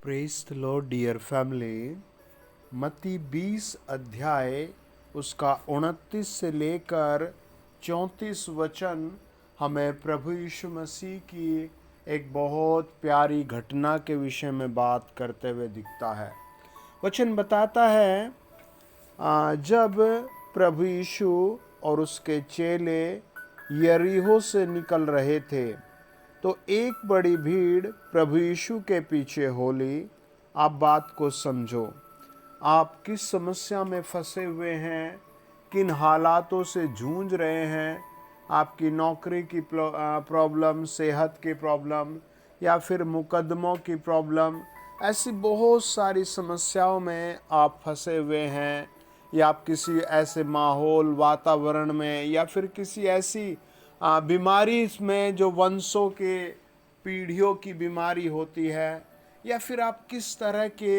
Praise the lord dear family. मत्ती 20 अध्याय उसका 29 से लेकर 34 वचन हमें प्रभु यीशु मसीह की एक बहुत प्यारी घटना के विषय में बात करते हुए दिखता है। वचन बताता है जब प्रभु यीशु और उसके चेले यरीहो से निकल रहे थे तो एक बड़ी भीड़ प्रभु यीशु के पीछे होली। आप बात को समझो, आप किस समस्या में फंसे हुए हैं, किन हालातों से जूझ रहे हैं। आपकी नौकरी की प्रॉब्लम, सेहत की प्रॉब्लम या फिर मुकदमों की प्रॉब्लम, ऐसी बहुत सारी समस्याओं में आप फंसे हुए हैं, या आप किसी ऐसे माहौल वातावरण में या फिर किसी ऐसी बीमारी में जो वंशों के पीढ़ियों की बीमारी होती है, या फिर आप किस तरह के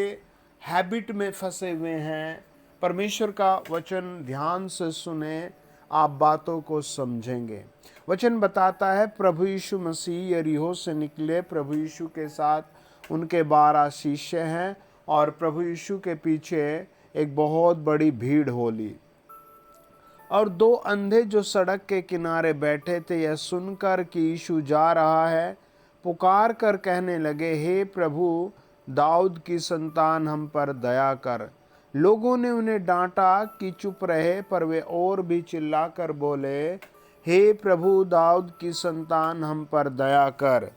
हैबिट में फंसे हुए हैं। परमेश्वर का वचन ध्यान से सुने, आप बातों को समझेंगे। वचन बताता है प्रभु यीशु मसीह यरीहो से निकले। प्रभु यीशु के साथ उनके 12 शिष्य हैं और प्रभु यीशु के पीछे एक बहुत बड़ी भीड़ होली। और 2 अंधे जो सड़क के किनारे बैठे थे, यह सुनकर कि यीशु जा रहा है, पुकार कर कहने लगे, हे प्रभु, दाऊद की संतान, हम पर दया कर। लोगों ने उन्हें डांटा कि चुप रहे, पर वे और भी चिल्लाकर बोले, हे प्रभु, दाऊद की संतान, हम पर दया कर।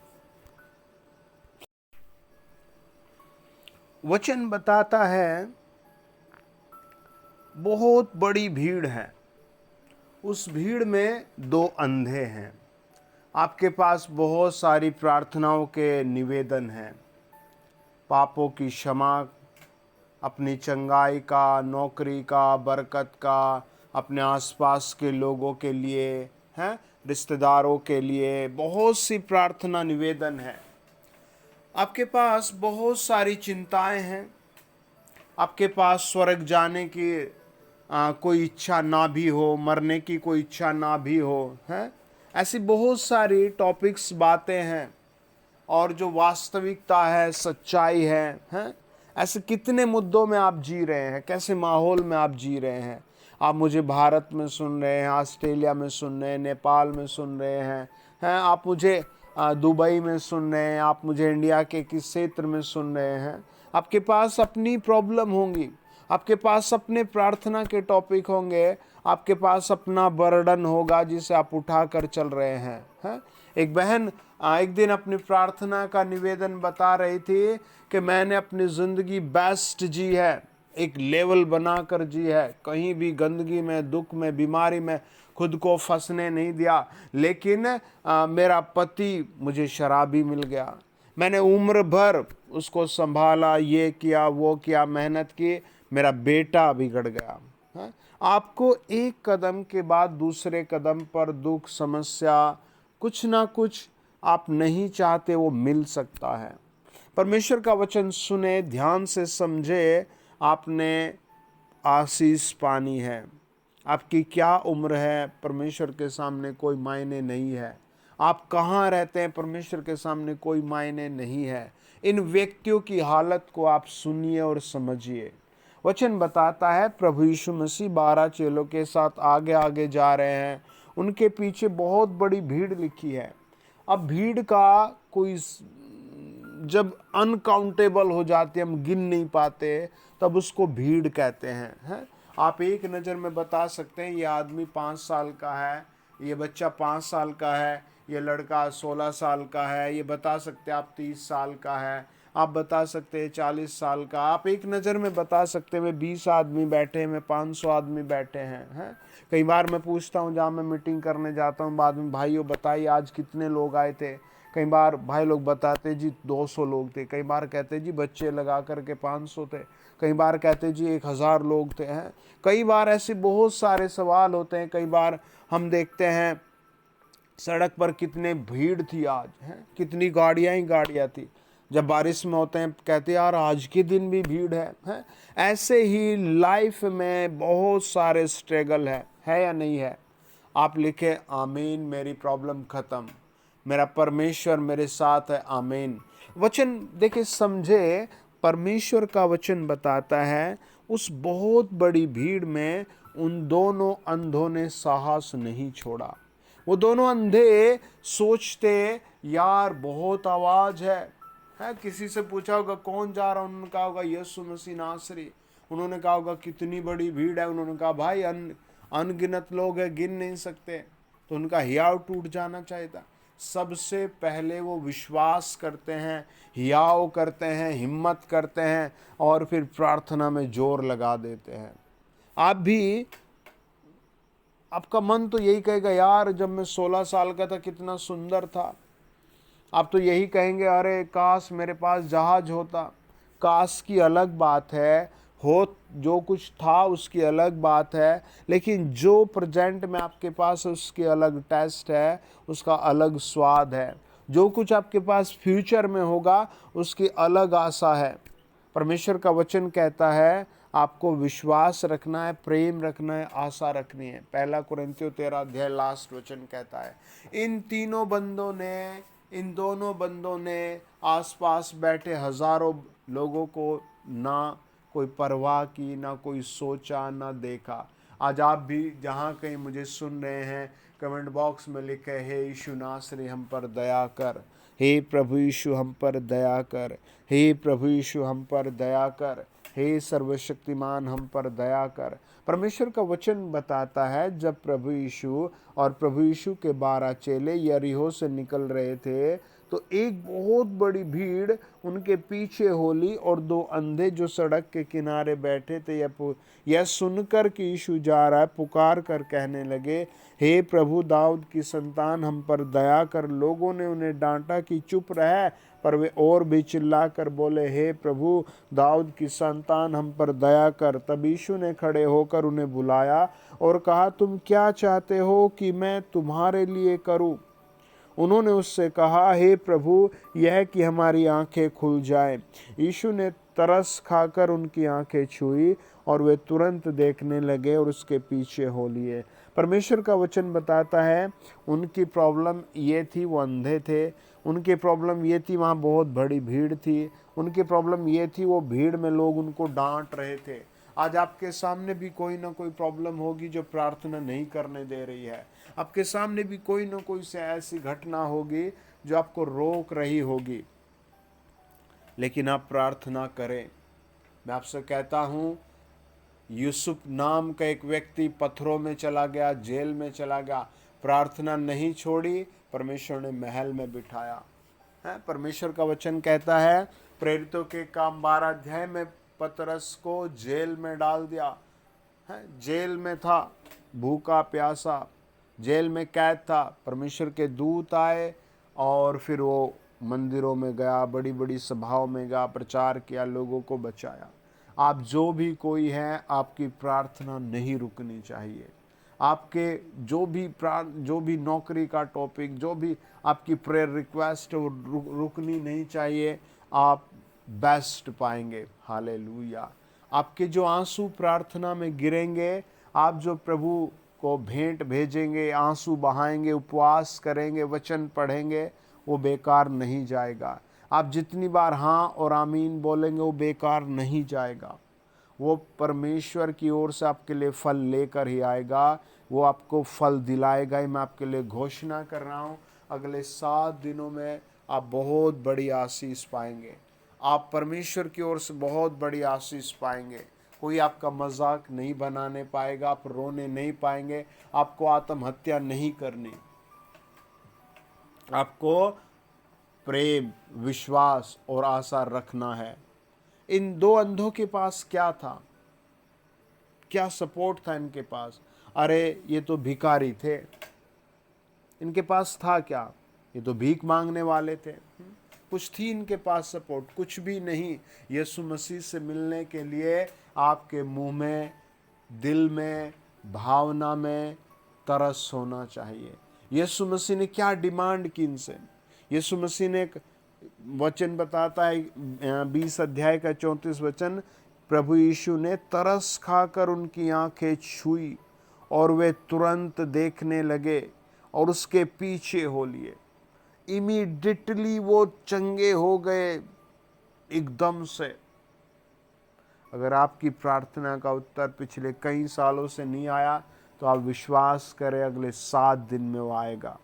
वचन बताता है बहुत बड़ी भीड़ है। उस भीड़ में 2 अंधे हैं। आपके पास बहुत सारी प्रार्थनाओं के निवेदन हैं, पापों की क्षमा, अपनी चंगाई का, नौकरी का, बरकत का, अपने आसपास के लोगों के लिए हैं, रिश्तेदारों के लिए बहुत सी प्रार्थना निवेदन है। आपके पास बहुत सारी चिंताएं हैं। आपके पास स्वर्ग जाने की कोई इच्छा ना भी हो, मरने की कोई इच्छा ना भी हो, हैं, ऐसी बहुत सारी टॉपिक्स, बातें हैं। और जो वास्तविकता है, सच्चाई है, हैं, ऐसे कितने मुद्दों में आप जी रहे हैं, कैसे माहौल में आप जी रहे हैं। आप मुझे भारत में सुन रहे हैं, ऑस्ट्रेलिया में सुन रहे हैं, नेपाल में सुन रहे हैं, आप मुझे दुबई में सुन रहे हैं, आप मुझे इंडिया के किस क्षेत्र में सुन रहे हैं। आपके पास अपनी प्रॉब्लम होंगी, आपके पास अपने प्रार्थना के टॉपिक होंगे, आपके पास अपना बर्डन होगा जिसे आप उठा कर चल रहे हैं। एक बहन एक दिन अपनी प्रार्थना का निवेदन बता रही थी कि मैंने अपनी ज़िंदगी बेस्ट जी है, एक लेवल बनाकर जी है, कहीं भी गंदगी में, दुख में, बीमारी में खुद को फंसने नहीं दिया। लेकिन मेरा पति मुझे शराबी मिल गया, मैंने उम्र भर उसको संभाला, ये किया वो किया, मेहनत की, मेरा बेटा बिगड़ गया। है? आपको एक कदम के बाद दूसरे कदम पर दुख, समस्या, कुछ ना कुछ आप नहीं चाहते वो मिल सकता है। परमेश्वर का वचन सुने, ध्यान से समझे। आपने आशीष पानी है। आपकी क्या उम्र है, परमेश्वर के सामने कोई मायने नहीं है। आप कहाँ रहते हैं, परमेश्वर के सामने कोई मायने नहीं है। इन व्यक्तियों की हालत को आप सुनिए और समझिए। वचन बताता है प्रभु यीशु मसीह 12 चेलों के साथ आगे आगे जा रहे हैं। उनके पीछे बहुत बड़ी भीड़ लिखी है। अब भीड़ का कोई जब अनकाउंटेबल हो जाते, हम गिन नहीं पाते, तब उसको भीड़ कहते हैं। आप एक नज़र में बता सकते हैं, ये आदमी 5 साल का है, ये बच्चा 5 साल का है, ये लड़का 16 साल का है, ये बता सकते हैं आप 30 साल का है, आप बता सकते हैं 40 साल का। आप एक नज़र में बता सकते हैं 20 आदमी बैठे हैं, 500 आदमी बैठे हैं। कई बार मैं पूछता हूँ, जहाँ मैं मीटिंग करने जाता हूँ, बाद में, भाइयों बताइए आज कितने लोग आए थे। कई बार भाई लोग बताते जी 200 लोग थे, कई बार कहते जी बच्चे लगा करके 500 थे, कई बार कहते जी 1000 लोग थे। हैं, कई बार ऐसे बहुत सारे सवाल होते हैं। कई बार हम देखते हैं सड़क पर कितने भीड़ थी आज, हैं, कितनी गाड़ियाँ ही गाड़ियाँ थी। जब बारिश में होते हैं कहते यार आज के दिन भी भीड़ है। ऐसे ही लाइफ में बहुत सारे स्ट्रगल है या नहीं है। आप लिखे आमीन, मेरी प्रॉब्लम ख़त्म, मेरा परमेश्वर मेरे साथ है, आमीन। वचन देखिए, समझे, परमेश्वर का वचन बताता है उस बहुत बड़ी भीड़ में उन दोनों अंधों ने साहस नहीं छोड़ा। वो दोनों अंधे सोचते, यार बहुत आवाज है, किसी से पूछा होगा कौन जा रहा, उन्होंने कहा होगा यीशु मसीह नासरी। उन्होंने कहा होगा कितनी बड़ी भीड़ है, उन्होंने कहा भाई अनगिनत लोग हैं, गिन नहीं सकते। तो उनका हियाव टूट जाना चाहिए था। सबसे पहले वो विश्वास करते हैं, हियाव करते हैं, हिम्मत करते हैं और फिर प्रार्थना में जोर लगा देते हैं। आप भी, आपका मन तो यही कहेगा, यार जब मैं 16 साल का था कितना सुंदर था। आप तो यही कहेंगे, अरे काश मेरे पास जहाज होता। काश की अलग बात है, हो जो कुछ था उसकी अलग बात है, लेकिन जो प्रेजेंट में आपके पास है उसकी अलग टेस्ट है, उसका अलग स्वाद है। जो कुछ आपके पास फ्यूचर में होगा उसकी अलग आशा है। परमेश्वर का वचन कहता है आपको विश्वास रखना है, प्रेम रखना है, आशा रखनी है। 1 कुरिन्थियों 13 अध्याय लास्ट वचन कहता है, इन दोनों बंदों ने आसपास बैठे हजारों लोगों को ना कोई परवाह की, ना कोई सोचा, ना देखा। आज आप भी जहाँ कहीं मुझे सुन रहे हैं, कमेंट बॉक्स में लिखे, हे यीशु नासरी हम पर दया कर, हे प्रभु यीशु हम पर दया कर, हे प्रभु यीशु हम पर दया कर, हे सर्वशक्तिमान हम पर दया कर। परमेश्वर का वचन बताता है जब प्रभु यीशु और प्रभु यीशु के 12 चेले यरीहो से निकल रहे थे तो एक बहुत बड़ी भीड़ उनके पीछे होली और दो अंधे जो सड़क के किनारे बैठे थे यह सुनकर कि यीशु जा रहा है पुकार कर कहने लगे, हे प्रभु दाऊद की संतान हम पर दया कर। लोगों ने उन्हें डांटा कि चुप रह, पर वे और भी चिल्ला कर बोले, हे प्रभु दाऊद की संतान हम पर दया कर। तब यीशु ने खड़े होकर उन्हें बुलाया और कहा, तुम क्या चाहते हो कि मैं तुम्हारे लिए करूं? उन्होंने उससे कहा, हे प्रभु यह कि हमारी आंखें खुल जाएं। यीशु ने तरस खाकर उनकी आंखें छुई और वे तुरंत देखने लगे और उसके पीछे हो लिए। परमेश्वर का वचन बताता है उनकी प्रॉब्लम ये थी, वो अंधे थे। उनकी प्रॉब्लम ये थी, वहाँ बहुत बड़ी भीड़ थी। उनकी प्रॉब्लम ये थी, वो भीड़ में लोग उनको डांट रहे थे। आज आपके सामने भी कोई ना कोई प्रॉब्लम होगी जो प्रार्थना नहीं करने दे रही है। आपके सामने भी कोई ना कोई से ऐसी घटना होगी जो आपको रोक रही होगी, लेकिन आप प्रार्थना करें। मैं आपसे कहता हूँ, यूसुफ नाम का एक व्यक्ति पत्थरों में चला गया, जेल में चला गया, प्रार्थना नहीं छोड़ी, परमेश्वर ने महल में बिठाया है। परमेश्वर का वचन कहता है प्रेरितों के काम 12 अध्याय में पतरस को जेल में डाल दिया है। जेल में था, भूखा प्यासा, जेल में कैद था। परमेश्वर के दूत आए और फिर वो मंदिरों में गया, बड़ी बड़ी सभाओं में गया, प्रचार किया, लोगों को बचाया। आप जो भी कोई हैं, आपकी प्रार्थना नहीं रुकनी चाहिए। आपके जो भी नौकरी का टॉपिक, जो भी आपकी प्रेयर रिक्वेस्ट है, वो रुकनी नहीं चाहिए। आप बेस्ट पाएंगे। हालेलुया। आपके जो आंसू प्रार्थना में गिरेंगे, आप जो प्रभु को भेंट भेजेंगे, आंसू बहाएंगे, उपवास करेंगे, वचन पढ़ेंगे, वो बेकार नहीं जाएगा। आप जितनी बार हाँ और आमीन बोलेंगे वो बेकार नहीं जाएगा। वो परमेश्वर की ओर से आपके लिए फल लेकर ही आएगा। वो आपको फल दिलाएगा ही। मैं आपके लिए घोषणा कर रहा हूँ, अगले 7 दिनों में आप बहुत बड़ी आशीष पाएंगे। आप परमेश्वर की ओर से बहुत बड़ी आशीष पाएंगे। कोई आपका मजाक नहीं बनाने पाएगा, आप रोने नहीं पाएंगे, आपको आत्महत्या नहीं करनी। आपको प्रेम, विश्वास और आशा रखना है। इन दो अंधों के पास क्या था? क्या सपोर्ट था इनके पास? अरे ये तो भिखारी थे, इनके पास था क्या? ये तो भीख मांगने वाले थे। कुछ थी इनके पास सपोर्ट? कुछ भी नहीं। यीशु मसीह से मिलने के लिए आपके मुंह में, दिल में, भावना में तरस होना चाहिए। यीशु मसीह ने क्या डिमांड की इनसे? यीशु मसीह ने एक वचन बताता है 20 अध्याय का 34 वचन, प्रभु यीशु ने तरस खाकर उनकी आंखें छुई और वे तुरंत देखने लगे और उसके पीछे हो लिए। इमीडिएटली वो चंगे हो गए एकदम से। अगर आपकी प्रार्थना का उत्तर पिछले कई सालों से नहीं आया तो आप विश्वास करें अगले 7 दिन में वो आएगा।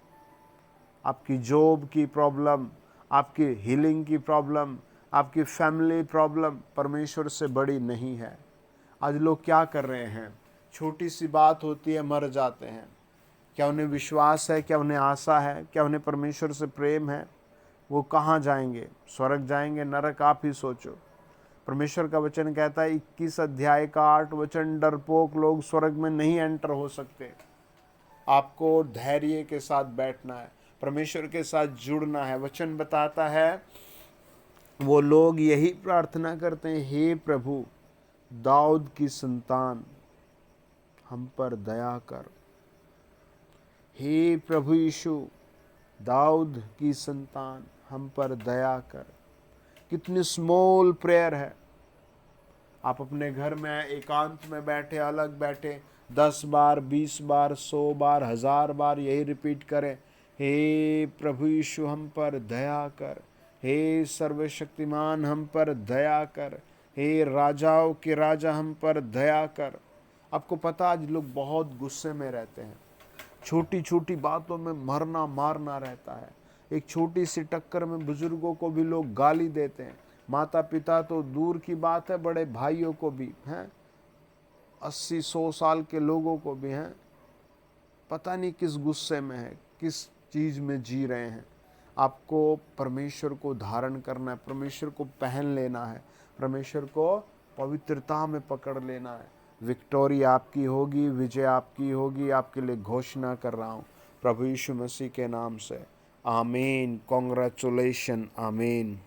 आपकी जॉब की प्रॉब्लम, आपकी हीलिंग की प्रॉब्लम, आपकी फैमिली प्रॉब्लम परमेश्वर से बड़ी नहीं है। आज लोग क्या कर रहे हैं, छोटी सी बात होती है मर जाते हैं। क्या उन्हें विश्वास है, क्या उन्हें आशा है, क्या उन्हें परमेश्वर से प्रेम है? वो कहाँ जाएंगे? स्वर्ग जाएंगे, नरक? आप ही सोचो। परमेश्वर का वचन कहता है 21 अध्याय का 8 वचन, डरपोक लोग स्वर्ग में नहीं एंटर हो सकते। आपको धैर्य के साथ बैठना है, परमेश्वर के साथ जुड़ना है। वचन बताता है वो लोग यही प्रार्थना करते हैं, हे प्रभु दाऊद की संतान हम पर दया कर। हे प्रभु यीशु दाऊद की संतान हम पर दया कर। कितनी स्मॉल प्रेयर है। आप अपने घर में एकांत में बैठे, अलग बैठे 10 बार, 20 बार, 100 बार, 1000 बार यही रिपीट करें, हे प्रभु यीशु हम पर दया कर, हे सर्वशक्तिमान हम पर दया कर, हे राजाओं के राजा हम पर दया कर। आपको पता आज लोग बहुत गुस्से में रहते हैं, छोटी छोटी बातों में मरना मारना रहता है। एक छोटी सी टक्कर में बुजुर्गों को भी लोग गाली देते हैं, माता पिता तो दूर की बात है, बड़े भाइयों को भी हैं, 80-100 साल के लोगों को भी हैं। पता नहीं किस गुस्से में है, किस चीज़ में जी रहे हैं। आपको परमेश्वर को धारण करना है, परमेश्वर को पहन लेना है, परमेश्वर को पवित्रता में पकड़ लेना है। विक्टोरी आपकी होगी, विजय आपकी होगी। आपके लिए घोषणा कर रहा हूँ प्रभु यीशु मसीह के नाम से। आमीन। कॉन्ग्रेचुलेशन। आमीन।